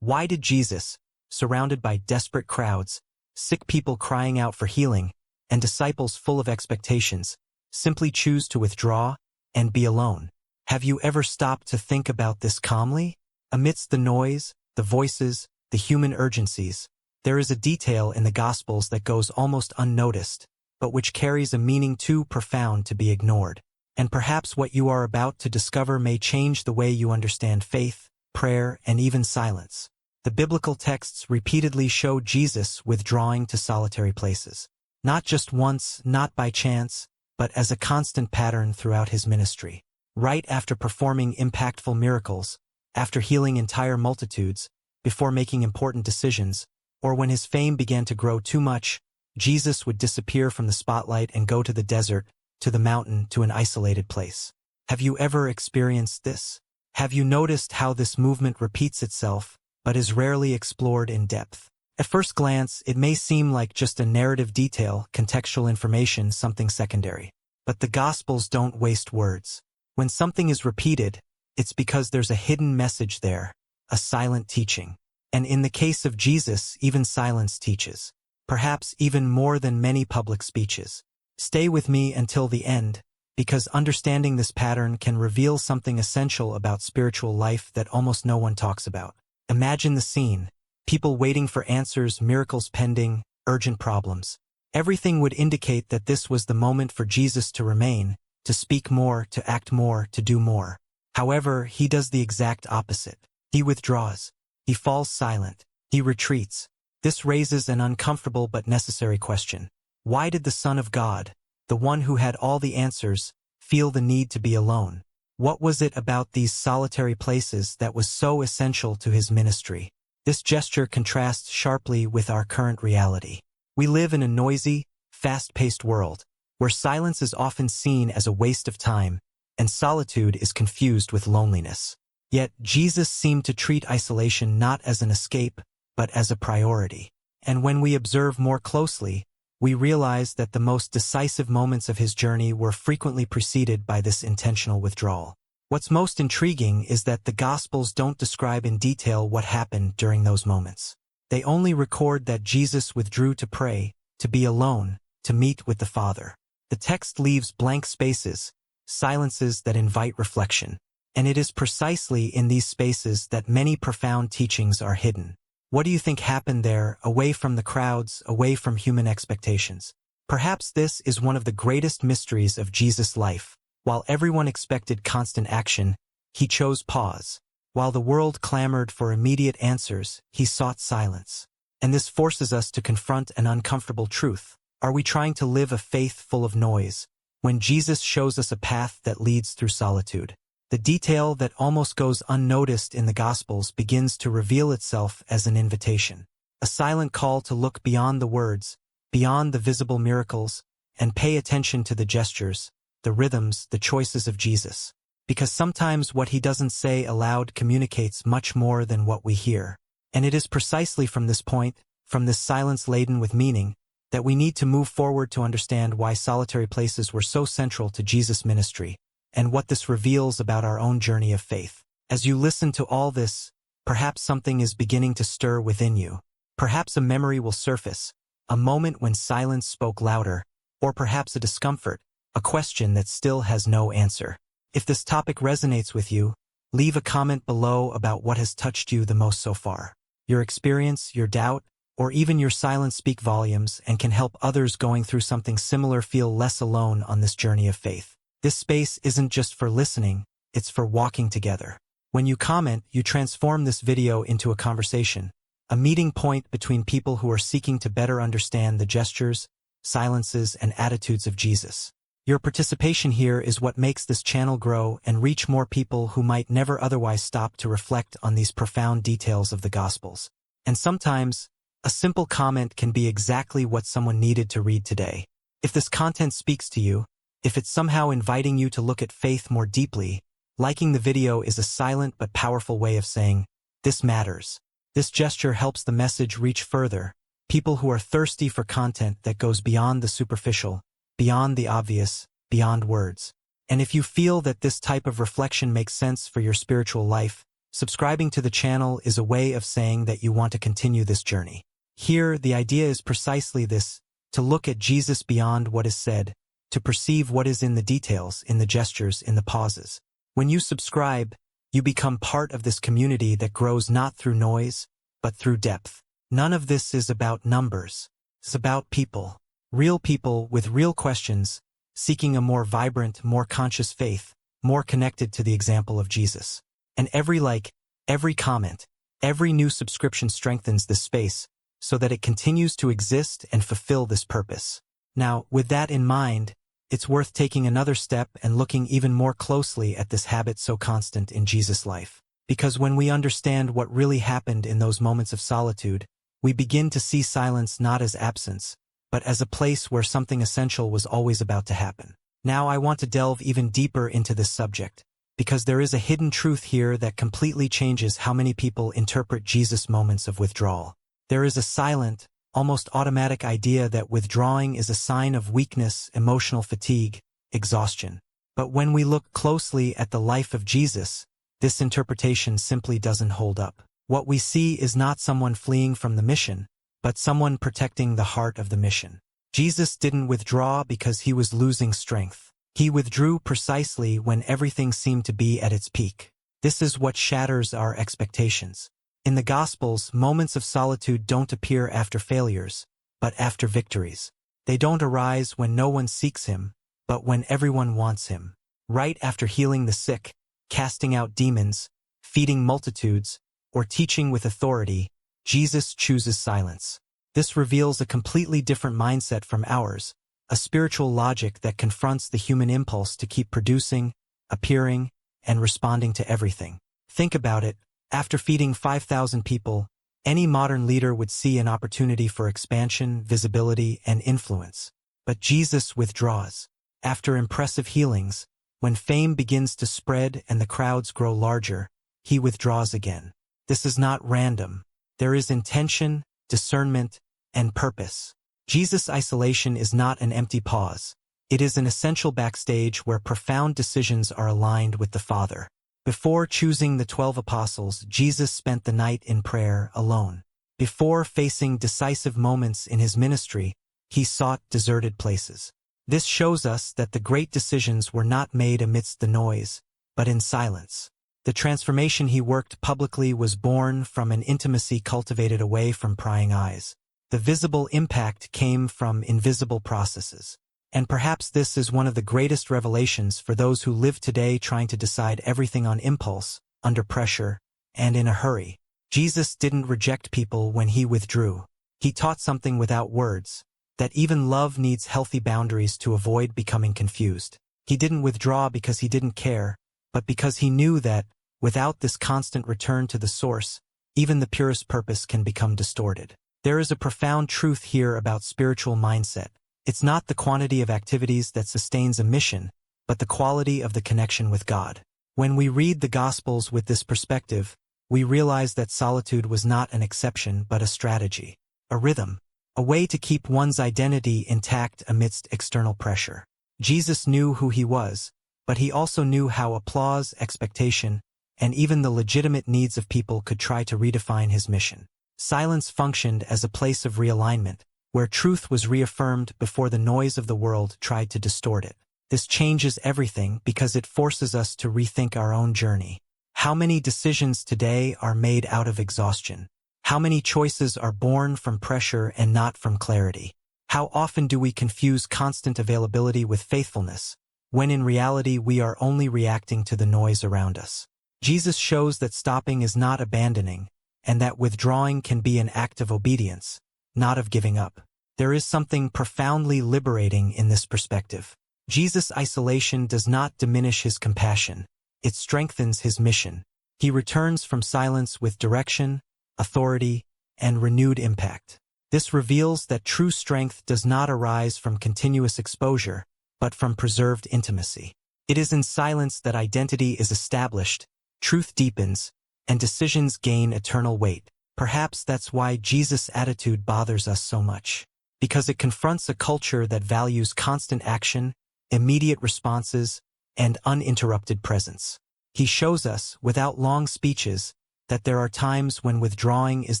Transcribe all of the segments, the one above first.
Why did Jesus, surrounded by desperate crowds, sick people crying out for healing, and disciples full of expectations, simply choose to withdraw and be alone? Have you ever stopped to think about this calmly? Amidst the noise, the voices, the human urgencies, there is a detail in the Gospels that goes almost unnoticed, but which carries a meaning too profound to be ignored. And perhaps what you are about to discover may change the way you understand faith, prayer, and even silence. The biblical texts repeatedly show Jesus withdrawing to solitary places. Not just once, not by chance, but as a constant pattern throughout his ministry. Right after performing impactful miracles, after healing entire multitudes, before making important decisions, or when his fame began to grow too much, Jesus would disappear from the spotlight and go to the desert, to the mountain, to an isolated place. Have you ever experienced this? Have you noticed how this movement repeats itself, but is rarely explored in depth? At first glance, it may seem like just a narrative detail, contextual information, something secondary. But the Gospels don't waste words. When something is repeated, it's because there's a hidden message there, a silent teaching. And in the case of Jesus, even silence teaches. Perhaps even more than many public speeches. Stay with me until the end, because understanding this pattern can reveal something essential about spiritual life that almost no one talks about. Imagine the scene. People waiting for answers, miracles pending, urgent problems. Everything would indicate that this was the moment for Jesus to remain, to speak more, to act more, to do more. However, he does the exact opposite. He withdraws. He falls silent. He retreats. This raises an uncomfortable but necessary question. Why did the Son of God, the one who had all the answers, feel the need to be alone? What was it about these solitary places that was so essential to his ministry? This gesture contrasts sharply with our current reality. We live in a noisy, fast-paced world, where silence is often seen as a waste of time, and solitude is confused with loneliness. Yet, Jesus seemed to treat isolation not as an escape, but as a priority. And when we observe more closely, we realize that the most decisive moments of his journey were frequently preceded by this intentional withdrawal. What's most intriguing is that the Gospels don't describe in detail what happened during those moments. They only record that Jesus withdrew to pray, to be alone, to meet with the Father. The text leaves blank spaces, silences that invite reflection. And it is precisely in these spaces that many profound teachings are hidden. What do you think happened there, away from the crowds, away from human expectations? Perhaps this is one of the greatest mysteries of Jesus' life. While everyone expected constant action, he chose pause. While the world clamored for immediate answers, he sought silence. And this forces us to confront an uncomfortable truth. Are we trying to live a faith full of noise, when Jesus shows us a path that leads through solitude? The detail that almost goes unnoticed in the Gospels begins to reveal itself as an invitation. A silent call to look beyond the words, beyond the visible miracles, and pay attention to the gestures, the rhythms, the choices of Jesus. Because sometimes what he doesn't say aloud communicates much more than what we hear. And it is precisely from this point, from this silence laden with meaning, that we need to move forward to understand why solitary places were so central to Jesus' ministry, and what this reveals about our own journey of faith. As you listen to all this, perhaps something is beginning to stir within you. Perhaps a memory will surface, a moment when silence spoke louder, or perhaps a discomfort, a question that still has no answer. If this topic resonates with you, leave a comment below about what has touched you the most so far. Your experience, your doubt, or even your silence speak volumes and can help others going through something similar feel less alone on this journey of faith. This space isn't just for listening, it's for walking together. When you comment, you transform this video into a conversation, a meeting point between people who are seeking to better understand the gestures, silences, and attitudes of Jesus. Your participation here is what makes this channel grow and reach more people who might never otherwise stop to reflect on these profound details of the Gospels. And sometimes, a simple comment can be exactly what someone needed to read today. If this content speaks to you, if it's somehow inviting you to look at faith more deeply, liking the video is a silent but powerful way of saying, this matters. This gesture helps the message reach further, people who are thirsty for content that goes beyond the superficial, beyond the obvious, beyond words. And if you feel that this type of reflection makes sense for your spiritual life, Subscribing to the channel is a way of saying that you want to continue this journey. Here, the idea is precisely this: to look at Jesus beyond what is said, to perceive what is in the details, in the gestures, in the pauses. When you subscribe, you become part of this community that grows not through noise, but through depth. None of this is about numbers. It's about people. Real people with real questions, seeking a more vibrant, more conscious faith, more connected to the example of Jesus. And every like, every comment, every new subscription strengthens this space so that it continues to exist and fulfill this purpose. Now, with that in mind, it's worth taking another step and looking even more closely at this habit so constant in Jesus' life. Because when we understand what really happened in those moments of solitude, we begin to see silence not as absence, but as a place where something essential was always about to happen. Now I want to delve even deeper into this subject, because there is a hidden truth here that completely changes how many people interpret Jesus' moments of withdrawal. There is a silent, almost automatic idea that withdrawing is a sign of weakness, emotional fatigue, exhaustion. But when we look closely at the life of Jesus, this interpretation simply doesn't hold up. What we see is not someone fleeing from the mission, but someone protecting the heart of the mission. Jesus didn't withdraw because he was losing strength. He withdrew precisely when everything seemed to be at its peak. This is what shatters our expectations. In the Gospels, moments of solitude don't appear after failures, but after victories. They don't arise when no one seeks him, but when everyone wants him. Right after healing the sick, casting out demons, feeding multitudes, or teaching with authority, Jesus chooses silence. This reveals a completely different mindset from ours, a spiritual logic that confronts the human impulse to keep producing, appearing, and responding to everything. Think about it. After feeding 5,000 people, any modern leader would see an opportunity for expansion, visibility, and influence. But Jesus withdraws. After impressive healings, when fame begins to spread and the crowds grow larger, he withdraws again. This is not random. There is intention, discernment, and purpose. Jesus' isolation is not an empty pause. It is an essential backstage where profound decisions are aligned with the Father. Before choosing the 12 apostles, Jesus spent the night in prayer alone. Before facing decisive moments in his ministry, he sought deserted places. This shows us that the great decisions were not made amidst the noise, but in silence. The transformation he worked publicly was born from an intimacy cultivated away from prying eyes. The visible impact came from invisible processes. And perhaps this is one of the greatest revelations for those who live today trying to decide everything on impulse, under pressure, and in a hurry. Jesus didn't reject people when he withdrew. He taught something without words, that even love needs healthy boundaries to avoid becoming confused. He didn't withdraw because he didn't care, but because he knew that, without this constant return to the source, even the purest purpose can become distorted. There is a profound truth here about spiritual mindset. It's not the quantity of activities that sustains a mission, but the quality of the connection with God. When we read the Gospels with this perspective, we realize that solitude was not an exception but a strategy, a rhythm, a way to keep one's identity intact amidst external pressure. Jesus knew who he was, but he also knew how applause, expectation, and even the legitimate needs of people could try to redefine his mission. Silence functioned as a place of realignment, where truth was reaffirmed before the noise of the world tried to distort it. This changes everything because it forces us to rethink our own journey. How many decisions today are made out of exhaustion? How many choices are born from pressure and not from clarity? How often do we confuse constant availability with faithfulness, when in reality we are only reacting to the noise around us? Jesus shows that stopping is not abandoning, and that withdrawing can be an act of obedience, not of giving up. There is something profoundly liberating in this perspective. Jesus' isolation does not diminish his compassion, it strengthens his mission. He returns from silence with direction, authority, and renewed impact. This reveals that true strength does not arise from continuous exposure, but from preserved intimacy. It is in silence that identity is established, truth deepens, and decisions gain eternal weight. Perhaps that's why Jesus' attitude bothers us so much. Because it confronts a culture that values constant action, immediate responses, and uninterrupted presence. He shows us, without long speeches, that there are times when withdrawing is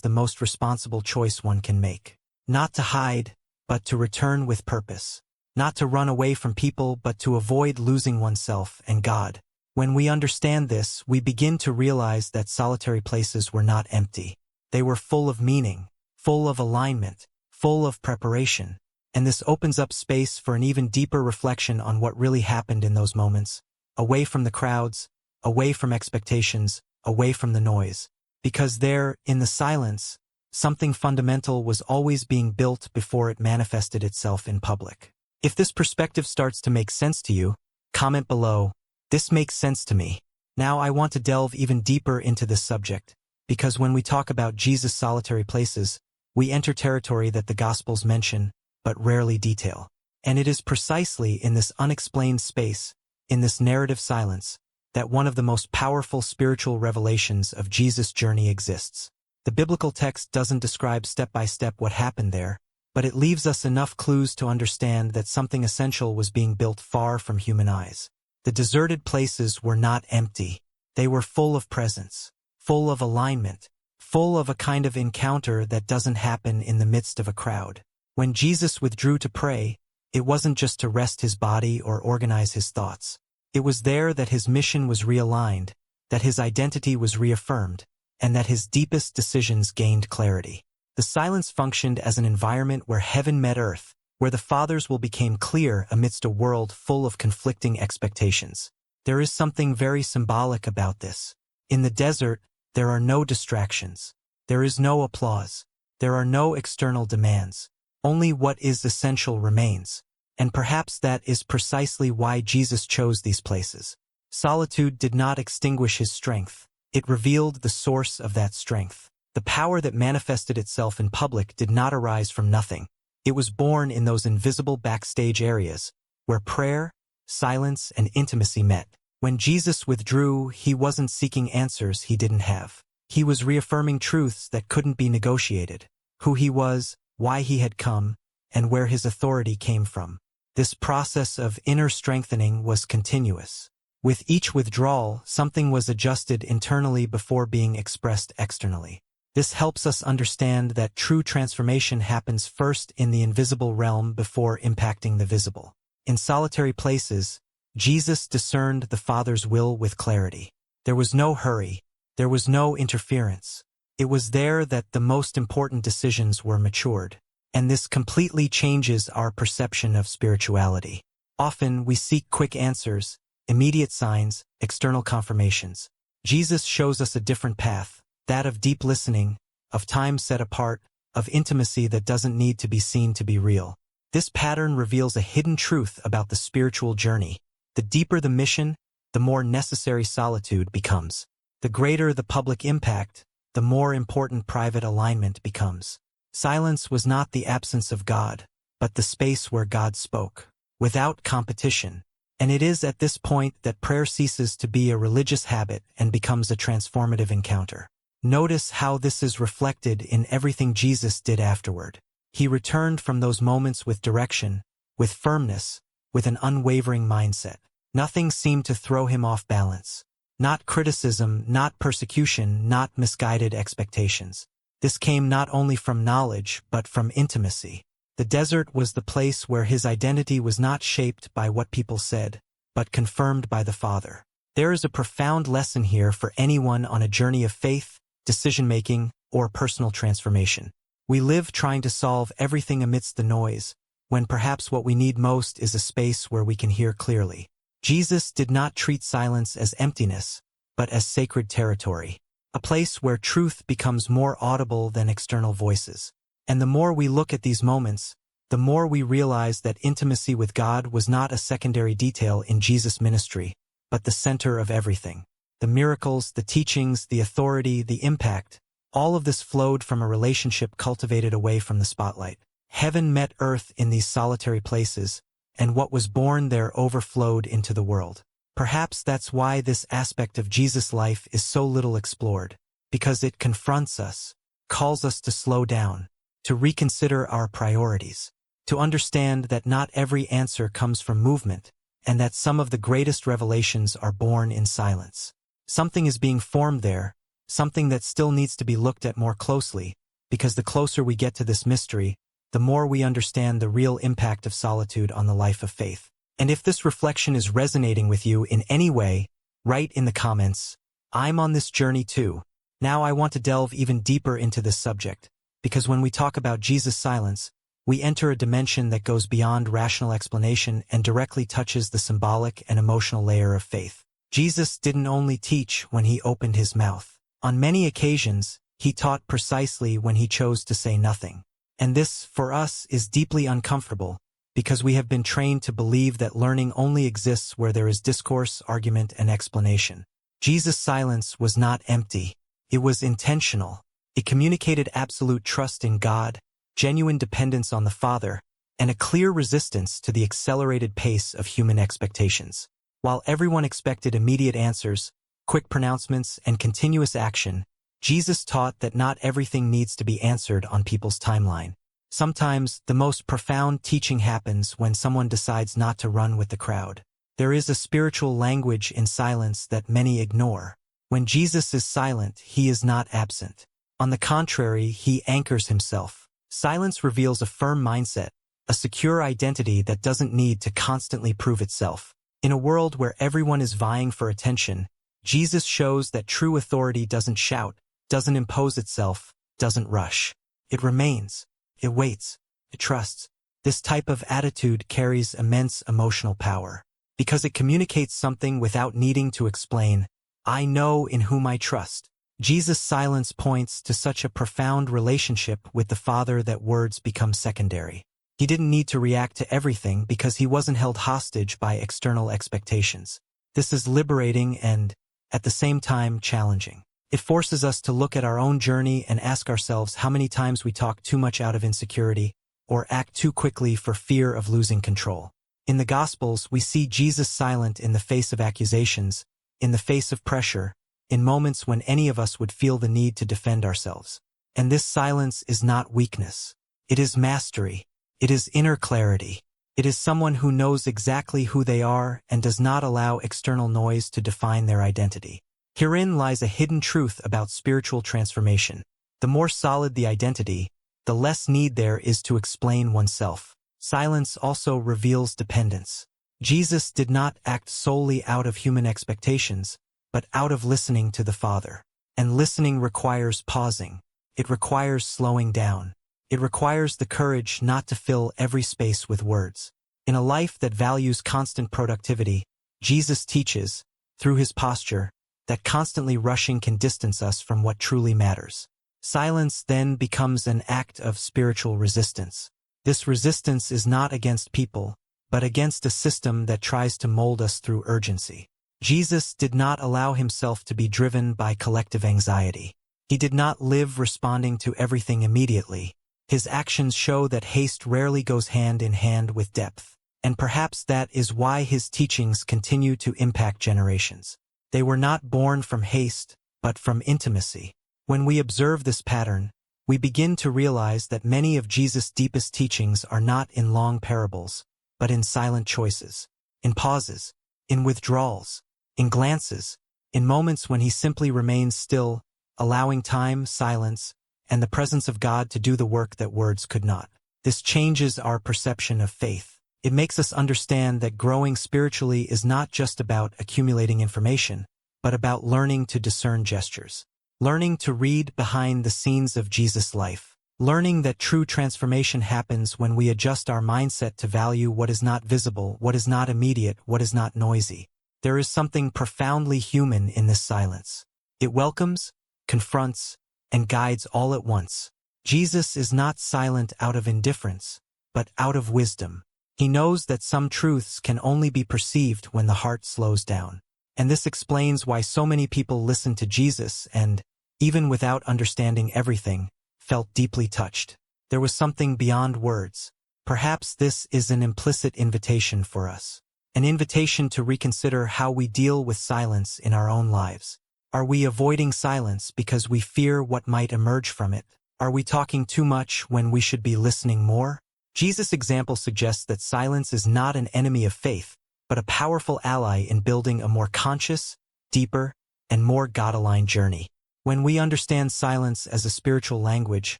the most responsible choice one can make. Not to hide, but to return with purpose. Not to run away from people, but to avoid losing oneself and God. When we understand this, we begin to realize that solitary places were not empty. They were full of meaning, full of alignment, full of preparation. And this opens up space for an even deeper reflection on what really happened in those moments, away from the crowds, away from expectations, away from the noise. Because there, in the silence, something fundamental was always being built before it manifested itself in public. If this perspective starts to make sense to you, comment below, "This makes sense to me." Now I want to delve even deeper into this subject, because when we talk about Jesus' solitary places, we enter territory that the Gospels mention, but rarely detail. And it is precisely in this unexplained space, in this narrative silence, that one of the most powerful spiritual revelations of Jesus' journey exists. The biblical text doesn't describe step by step what happened there, but it leaves us enough clues to understand that something essential was being built far from human eyes. The deserted places were not empty. They were full of presence, full of alignment, full of a kind of encounter that doesn't happen in the midst of a crowd. When Jesus withdrew to pray, it wasn't just to rest his body or organize his thoughts. It was there that his mission was realigned, that his identity was reaffirmed, and that his deepest decisions gained clarity. The silence functioned as an environment where heaven met earth, where the Father's will became clear amidst a world full of conflicting expectations. There is something very symbolic about this. In the desert, there are no distractions. There is no applause. There are no external demands. Only what is essential remains. And perhaps that is precisely why Jesus chose these places. Solitude did not extinguish his strength. It revealed the source of that strength. The power that manifested itself in public did not arise from nothing. It was born in those invisible backstage areas, where prayer, silence, and intimacy met. When Jesus withdrew, he wasn't seeking answers he didn't have. He was reaffirming truths that couldn't be negotiated. Who he was, why he had come, and where his authority came from. This process of inner strengthening was continuous. With each withdrawal, something was adjusted internally before being expressed externally. This helps us understand that true transformation happens first in the invisible realm before impacting the visible. In solitary places, Jesus discerned the Father's will with clarity. There was no hurry. There was no interference. It was there that the most important decisions were matured. And this completely changes our perception of spirituality. Often we seek quick answers, immediate signs, external confirmations. Jesus shows us a different path, that of deep listening, of time set apart, of intimacy that doesn't need to be seen to be real. This pattern reveals a hidden truth about the spiritual journey. The deeper the mission, the more necessary solitude becomes. The greater the public impact, the more important private alignment becomes. Silence was not the absence of God, but the space where God spoke, without competition. And it is at this point that prayer ceases to be a religious habit and becomes a transformative encounter. Notice how this is reflected in everything Jesus did afterward. He returned from those moments with direction, with firmness, with an unwavering mindset. Nothing seemed to throw him off balance. Not criticism, not persecution, not misguided expectations. This came not only from knowledge, but from intimacy. The desert was the place where his identity was not shaped by what people said, but confirmed by the Father. There is a profound lesson here for anyone on a journey of faith, decision-making, or personal transformation. We live trying to solve everything amidst the noise, when perhaps what we need most is a space where we can hear clearly. Jesus did not treat silence as emptiness, but as sacred territory. A place where truth becomes more audible than external voices. And the more we look at these moments, the more we realize that intimacy with God was not a secondary detail in Jesus' ministry, but the center of everything. The miracles, the teachings, the authority, the impact, all of this flowed from a relationship cultivated away from the spotlight. Heaven met earth in these solitary places, and what was born there overflowed into the world. Perhaps that's why this aspect of Jesus' life is so little explored, because it confronts us, calls us to slow down, to reconsider our priorities, to understand that not every answer comes from movement, and that some of the greatest revelations are born in silence. Something is being formed there, something that still needs to be looked at more closely, because the closer we get to this mystery, the more we understand the real impact of solitude on the life of faith. And if this reflection is resonating with you in any way, write in the comments, "I'm on this journey too." Now I want to delve even deeper into this subject, because when we talk about Jesus' silence, we enter a dimension that goes beyond rational explanation and directly touches the symbolic and emotional layer of faith. Jesus didn't only teach when he opened his mouth. On many occasions, he taught precisely when he chose to say nothing. And this, for us, is deeply uncomfortable, because we have been trained to believe that learning only exists where there is discourse, argument, and explanation. Jesus' silence was not empty. It was intentional. It communicated absolute trust in God, genuine dependence on the Father, and a clear resistance to the accelerated pace of human expectations. While everyone expected immediate answers, quick pronouncements, and continuous action, Jesus taught that not everything needs to be answered on people's timeline. Sometimes, the most profound teaching happens when someone decides not to run with the crowd. There is a spiritual language in silence that many ignore. When Jesus is silent, he is not absent. On the contrary, he anchors himself. Silence reveals a firm mindset, a secure identity that doesn't need to constantly prove itself. In a world where everyone is vying for attention, Jesus shows that true authority doesn't shout, doesn't impose itself, doesn't rush. It remains. It waits. It trusts. This type of attitude carries immense emotional power, because it communicates something without needing to explain. I know in whom I trust. Jesus' silence points to such a profound relationship with the Father that words become secondary. He didn't need to react to everything because he wasn't held hostage by external expectations. This is liberating and, at the same time, challenging. It forces us to look at our own journey and ask ourselves how many times we talk too much out of insecurity or act too quickly for fear of losing control. In the Gospels, we see Jesus silent in the face of accusations, in the face of pressure, in moments when any of us would feel the need to defend ourselves. And this silence is not weakness. It is mastery. It is inner clarity. It is someone who knows exactly who they are and does not allow external noise to define their identity. Herein lies a hidden truth about spiritual transformation. The more solid the identity, the less need there is to explain oneself. Silence also reveals dependence. Jesus did not act solely out of human expectations, but out of listening to the Father. And listening requires pausing. It requires slowing down. It requires the courage not to fill every space with words. In a life that values constant productivity, Jesus teaches, through his posture, that constantly rushing can distance us from what truly matters. Silence then becomes an act of spiritual resistance. This resistance is not against people, but against a system that tries to mold us through urgency. Jesus did not allow himself to be driven by collective anxiety. He did not live responding to everything immediately. His actions show that haste rarely goes hand in hand with depth. And perhaps that is why his teachings continue to impact generations. They were not born from haste, but from intimacy. When we observe this pattern, we begin to realize that many of Jesus' deepest teachings are not in long parables, but in silent choices, in pauses, in withdrawals, in glances, in moments when he simply remains still, allowing time, silence, and the presence of God to do the work that words could not. This changes our perception of faith. It makes us understand that growing spiritually is not just about accumulating information, but about learning to discern gestures, learning to read behind the scenes of Jesus' life, learning that true transformation happens when we adjust our mindset to value what is not visible, what is not immediate, what is not noisy. There is something profoundly human in this silence. It welcomes, confronts, and guides all at once. Jesus is not silent out of indifference, but out of wisdom. He knows that some truths can only be perceived when the heart slows down. And this explains why so many people listen to Jesus and, even without understanding everything, felt deeply touched. There was something beyond words. Perhaps this is an implicit invitation for us. An invitation to reconsider how we deal with silence in our own lives. Are we avoiding silence because we fear what might emerge from it? Are we talking too much when we should be listening more? Jesus' example suggests that silence is not an enemy of faith, but a powerful ally in building a more conscious, deeper, and more God-aligned journey. When we understand silence as a spiritual language,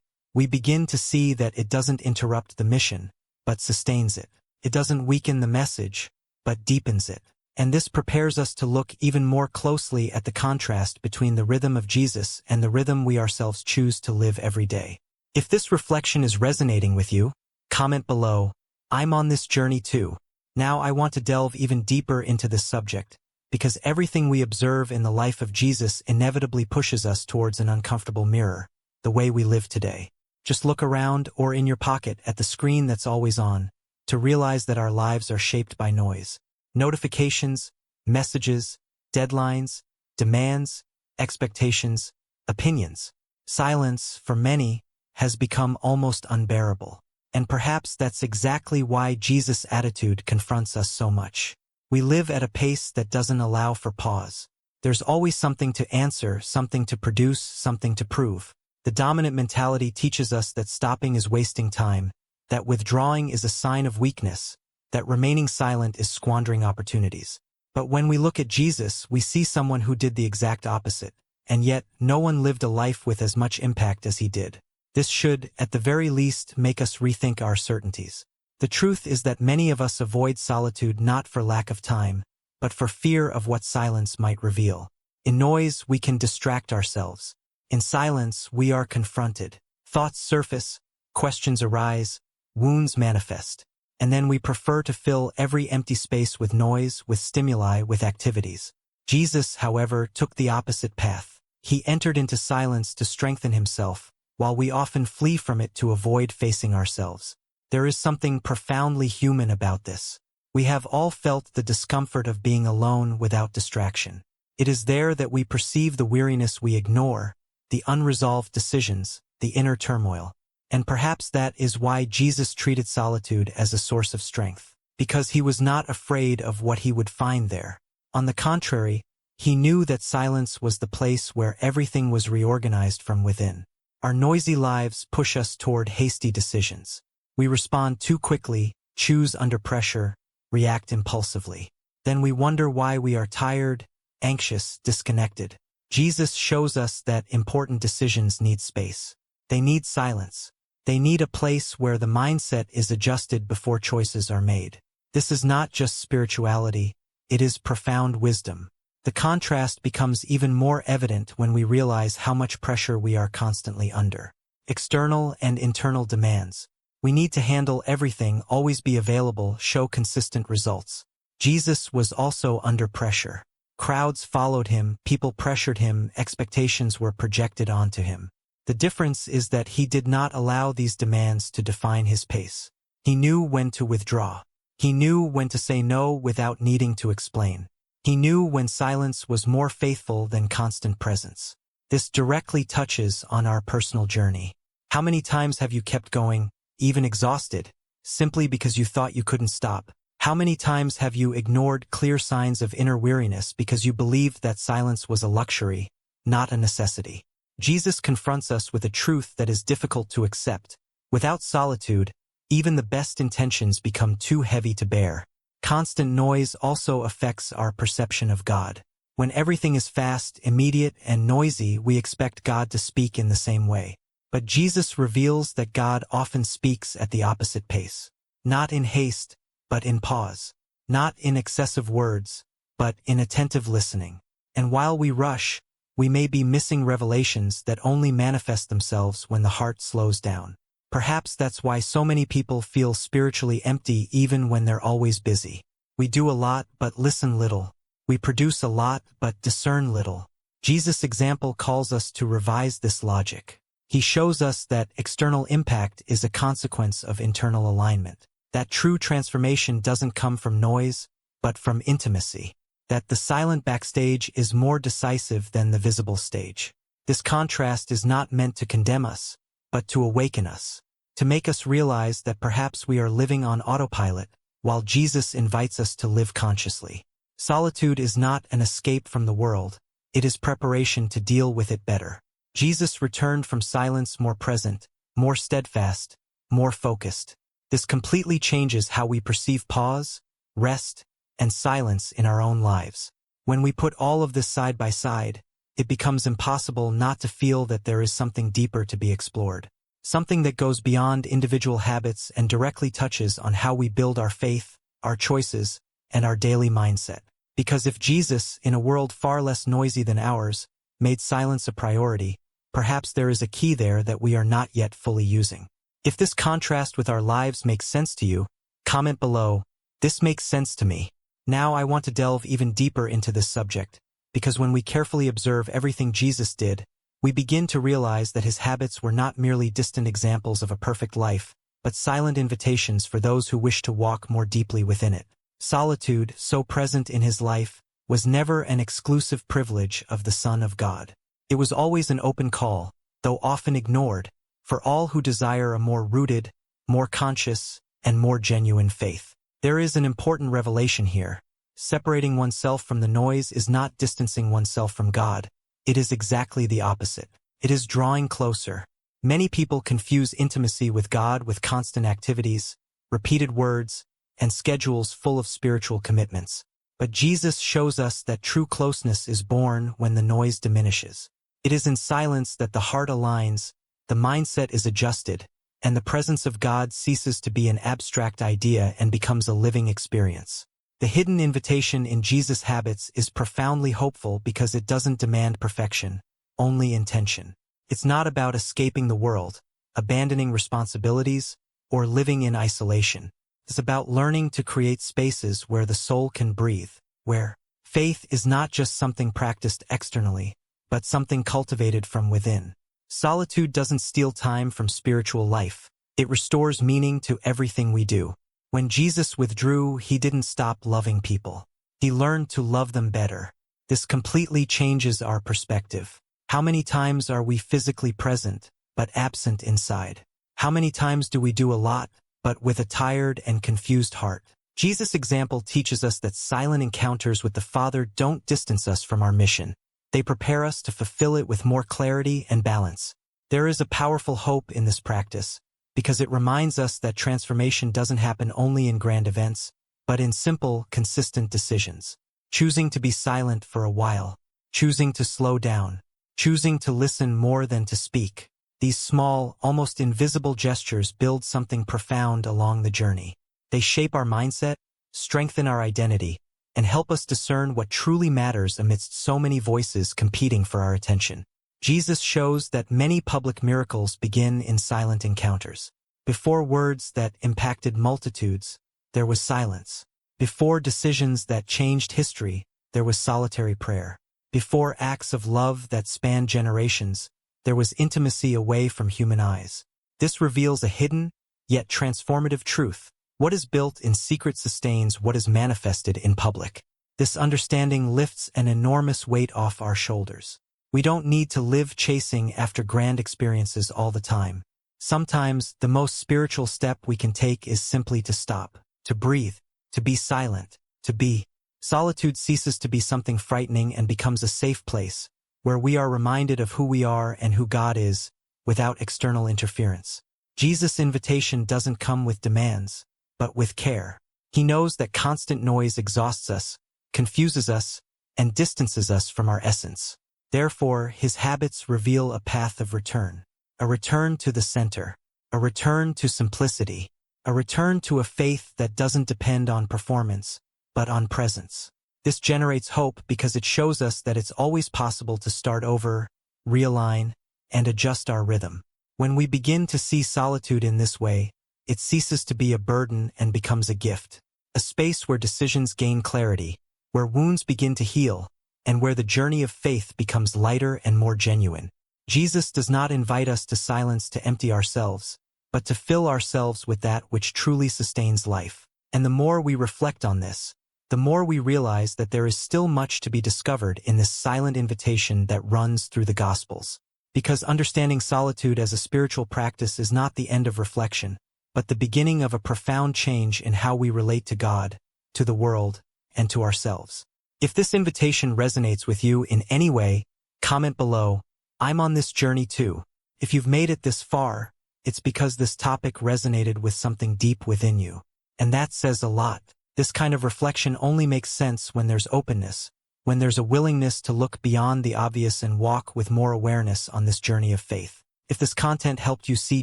we begin to see that it doesn't interrupt the mission, but sustains it. It doesn't weaken the message, but deepens it. And this prepares us to look even more closely at the contrast between the rhythm of Jesus and the rhythm we ourselves choose to live every day. If this reflection is resonating with you, comment below, "I'm on this journey too." Now I want to delve even deeper into this subject, because everything we observe in the life of Jesus inevitably pushes us towards an uncomfortable mirror, the way we live today. Just look around or in your pocket at the screen that's always on, to realize that our lives are shaped by noise. Notifications, messages, deadlines, demands, expectations, opinions. Silence, for many, has become almost unbearable. And perhaps that's exactly why Jesus' attitude confronts us so much. We live at a pace that doesn't allow for pause. There's always something to answer, something to produce, something to prove. The dominant mentality teaches us that stopping is wasting time, that withdrawing is a sign of weakness, that remaining silent is squandering opportunities. But when we look at Jesus, we see someone who did the exact opposite, and yet no one lived a life with as much impact as he did. This should, at the very least, make us rethink our certainties. The truth is that many of us avoid solitude not for lack of time, but for fear of what silence might reveal. In noise, we can distract ourselves. In silence, we are confronted. Thoughts surface, questions arise, wounds manifest. And then we prefer to fill every empty space with noise, with stimuli, with activities. Jesus, however, took the opposite path. He entered into silence to strengthen himself, while we often flee from it to avoid facing ourselves. There is something profoundly human about this. We have all felt the discomfort of being alone without distraction. It is there that we perceive the weariness we ignore, the unresolved decisions, the inner turmoil. And perhaps that is why Jesus treated solitude as a source of strength, because he was not afraid of what he would find there. On the contrary, he knew that silence was the place where everything was reorganized from within. Our noisy lives push us toward hasty decisions. We respond too quickly, choose under pressure, react impulsively. Then we wonder why we are tired, anxious, disconnected. Jesus shows us that important decisions need space. They need silence. They need a place where the mindset is adjusted before choices are made. This is not just spirituality, it is profound wisdom. The contrast becomes even more evident when we realize how much pressure we are constantly under. External and internal demands. We need to handle everything, always be available, show consistent results. Jesus was also under pressure. Crowds followed him, people pressured him, expectations were projected onto him. The difference is that he did not allow these demands to define his pace. He knew when to withdraw. He knew when to say no without needing to explain. He knew when silence was more faithful than constant presence. This directly touches on our personal journey. How many times have you kept going, even exhausted, simply because you thought you couldn't stop? How many times have you ignored clear signs of inner weariness because you believed that silence was a luxury, not a necessity? Jesus confronts us with a truth that is difficult to accept. Without solitude, even the best intentions become too heavy to bear. Constant noise also affects our perception of God. When everything is fast, immediate, and noisy, we expect God to speak in the same way. But Jesus reveals that God often speaks at the opposite pace. Not in haste, but in pause. Not in excessive words, but in attentive listening. And while we rush, we may be missing revelations that only manifest themselves when the heart slows down. Perhaps that's why so many people feel spiritually empty even when they're always busy. We do a lot but listen little. We produce a lot but discern little. Jesus' example calls us to revise this logic. He shows us that external impact is a consequence of internal alignment. That true transformation doesn't come from noise, but from intimacy. That the silent backstage is more decisive than the visible stage. This contrast is not meant to condemn us, but to awaken us, to make us realize that perhaps we are living on autopilot, while Jesus invites us to live consciously. Solitude is not an escape from the world, it is preparation to deal with it better. Jesus returned from silence more present, more steadfast, more focused. This completely changes how we perceive pause, rest, and silence in our own lives. When we put all of this side by side, it becomes impossible not to feel that there is something deeper to be explored. Something that goes beyond individual habits and directly touches on how we build our faith, our choices, and our daily mindset. Because if Jesus, in a world far less noisy than ours, made silence a priority, perhaps there is a key there that we are not yet fully using. If this contrast with our lives makes sense to you, comment below, "This makes sense to me." Now I want to delve even deeper into this subject, because when we carefully observe everything Jesus did, we begin to realize that his habits were not merely distant examples of a perfect life, but silent invitations for those who wish to walk more deeply within it. Solitude, so present in his life, was never an exclusive privilege of the Son of God. It was always an open call, though often ignored, for all who desire a more rooted, more conscious, and more genuine faith. There is an important revelation here. Separating oneself from the noise is not distancing oneself from God. It is exactly the opposite. It is drawing closer. Many people confuse intimacy with God with constant activities, repeated words, and schedules full of spiritual commitments. But Jesus shows us that true closeness is born when the noise diminishes. It is in silence that the heart aligns, the mindset is adjusted, and the presence of God ceases to be an abstract idea and becomes a living experience. The hidden invitation in Jesus' habits is profoundly hopeful because it doesn't demand perfection, only intention. It's not about escaping the world, abandoning responsibilities, or living in isolation. It's about learning to create spaces where the soul can breathe, where faith is not just something practiced externally, but something cultivated from within. Solitude doesn't steal time from spiritual life. It restores meaning to everything we do. When Jesus withdrew, he didn't stop loving people. He learned to love them better. This completely changes our perspective. How many times are we physically present, but absent inside? How many times do we do a lot, but with a tired and confused heart? Jesus' example teaches us that silent encounters with the Father don't distance us from our mission. They prepare us to fulfill it with more clarity and balance. There is a powerful hope in this practice, because it reminds us that transformation doesn't happen only in grand events, but in simple, consistent decisions. Choosing to be silent for a while, choosing to slow down, choosing to listen more than to speak. These small, almost invisible gestures build something profound along the journey. They shape our mindset, strengthen our identity, and help us discern what truly matters amidst so many voices competing for our attention. Jesus shows that many public miracles begin in silent encounters. Before words that impacted multitudes, there was silence. Before decisions that changed history, there was solitary prayer. Before acts of love that spanned generations, there was intimacy away from human eyes. This reveals a hidden, yet transformative truth. What is built in secret sustains what is manifested in public. This understanding lifts an enormous weight off our shoulders. We don't need to live chasing after grand experiences all the time. Sometimes, the most spiritual step we can take is simply to stop, to breathe, to be silent, to be. Solitude ceases to be something frightening and becomes a safe place, where we are reminded of who we are and who God is, without external interference. Jesus' invitation doesn't come with demands, but with care. He knows that constant noise exhausts us, confuses us, and distances us from our essence. Therefore, his habits reveal a path of return. A return to the center. A return to simplicity. A return to a faith that doesn't depend on performance, but on presence. This generates hope because it shows us that it's always possible to start over, realign, and adjust our rhythm. When we begin to see solitude in this way, it ceases to be a burden and becomes a gift. A space where decisions gain clarity, where wounds begin to heal, and where the journey of faith becomes lighter and more genuine. Jesus does not invite us to silence to empty ourselves, but to fill ourselves with that which truly sustains life. And the more we reflect on this, the more we realize that there is still much to be discovered in this silent invitation that runs through the Gospels. Because understanding solitude as a spiritual practice is not the end of reflection, but the beginning of a profound change in how we relate to God, to the world, and to ourselves. If this invitation resonates with you in any way, comment below. I'm on this journey too. If you've made it this far, it's because this topic resonated with something deep within you. And that says a lot. This kind of reflection only makes sense when there's openness, when there's a willingness to look beyond the obvious and walk with more awareness on this journey of faith. If this content helped you see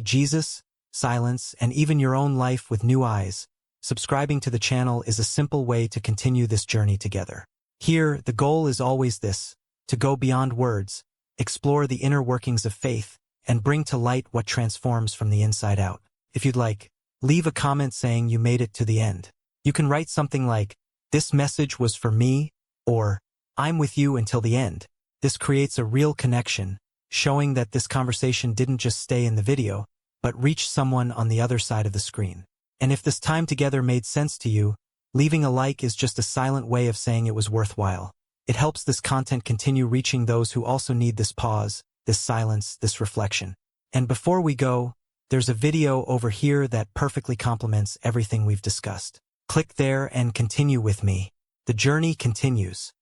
Jesus, silence, and even your own life with new eyes, subscribing to the channel is a simple way to continue this journey together. Here, the goal is always this: to go beyond words, explore the inner workings of faith, and bring to light what transforms from the inside out. If you'd like, leave a comment saying you made it to the end. You can write something like, "This message was for me," or "I'm with you until the end." This creates a real connection, showing that this conversation didn't just stay in the video, but reach someone on the other side of the screen. And if this time together made sense to you, leaving a like is just a silent way of saying it was worthwhile. It helps this content continue reaching those who also need this pause, this silence, this reflection. And before we go, there's a video over here that perfectly complements everything we've discussed. Click there and continue with me. The journey continues.